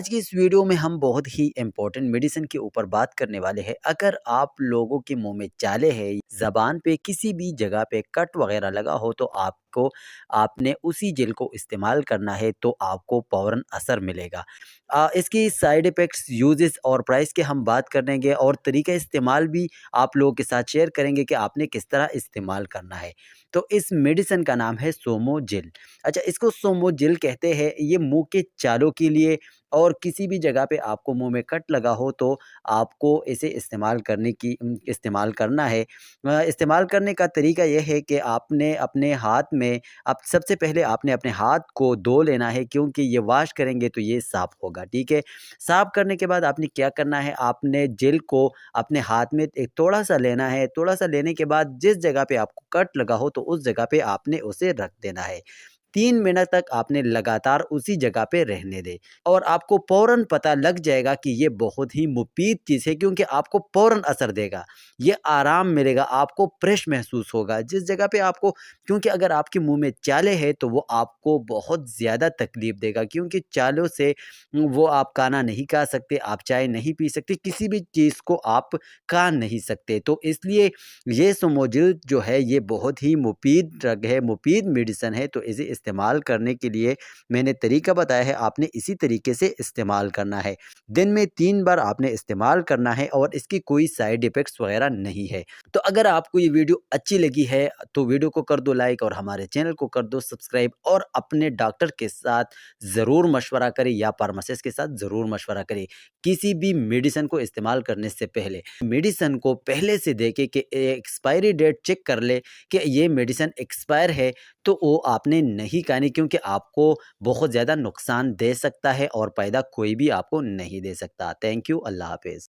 आज की इस वीडियो में हम बहुत ही इम्पोर्टेंट मेडिसिन के ऊपर बात करने वाले हैं। अगर आप लोगों के मुंह में चाले है, ज़बान पे किसी भी जगह पे कट वगैरह लगा हो तो आपको आपने उसी जेल को इस्तेमाल करना है तो आपको फ़ौरन असर मिलेगा। इसकी साइड इफ़ेक्ट्स, यूज़ेस और प्राइस की हम बात करेंगे और तरीका इस्तेमाल भी आप लोगों के साथ शेयर करेंगे कि आपने किस तरह इस्तेमाल करना है। तो इस मेडिसिन का नाम है सोमो जेल। अच्छा, इसको सोमो जेल कहते हैं। ये मुँह के चालों के लिए और किसी भी जगह पे आपको मुँह में कट लगा हो तो आपको इसे इस्तेमाल करना है। इस्तेमाल करने का तरीका ये है कि आपने अपने हाथ में अब सबसे पहले आपने अपने हाथ को धो लेना है, क्योंकि ये वॉश करेंगे तो ये साफ़ होगा, ठीक है? साफ़ करने के बाद आपने क्या करना है, आपने जेल को अपने हाथ में एक थोड़ा-सा लेना है। थोड़ा-सा लेने के बाद जिस जगह पे आपको कट लगा हो तो उस जगह पे आपने उसे रख देना है। 3 मिनट तक आपने लगातार उसी जगह पे रहने दें और आपको फ़ौरन पता लग जाएगा कि ये बहुत ही मुफ़ीद चीज़ है, क्योंकि आपको फ़ौरन असर देगा। ये आराम मिलेगा, आपको फ्रेश महसूस होगा जिस जगह पे आपको, क्योंकि अगर आपके मुँह में चाले हैं तो वो आपको बहुत ज़्यादा तकलीफ़ देगा, क्योंकि चालों से वो आप खाना नहीं खा सकते, आप चाय नहीं पी सकते, किसी भी चीज़ को आप खा नहीं सकते। तो इसलिए ये सोमोजिल जो है ये बहुत ही मुफ़ीद ड्रग है, मुफ़ीद मेडिसिन है। तो इसे इस्तेमाल करने के लिए मैंने तरीका बताया है, आपने इसी तरीके से इस्तेमाल करना है। दिन में 3 बार आपने इस्तेमाल करना है और इसकी कोई साइड इफ़ेक्ट्स वग़ैरह नहीं है। तो अगर आपको ये वीडियो अच्छी लगी है तो वीडियो को कर दो लाइक और हमारे चैनल को कर दो सब्सक्राइब, और अपने डॉक्टर के साथ ज़रूर मशवरा करें या फार्मासिस्ट के साथ ज़रूर मशवरा करें। किसी भी मेडिसिन को इस्तेमाल करने से पहले मेडिसिन को पहले से देखें कि एक्सपायरी डेट चेक कर ले कि ये मेडिसिन एक्सपायर है तो वो आपने नहीं खानी, क्योंकि आपको बहुत ज़्यादा नुकसान दे सकता है और फ़ायदा कोई भी आपको नहीं दे सकता। Thank you. अल्लाह हाफ़िज़।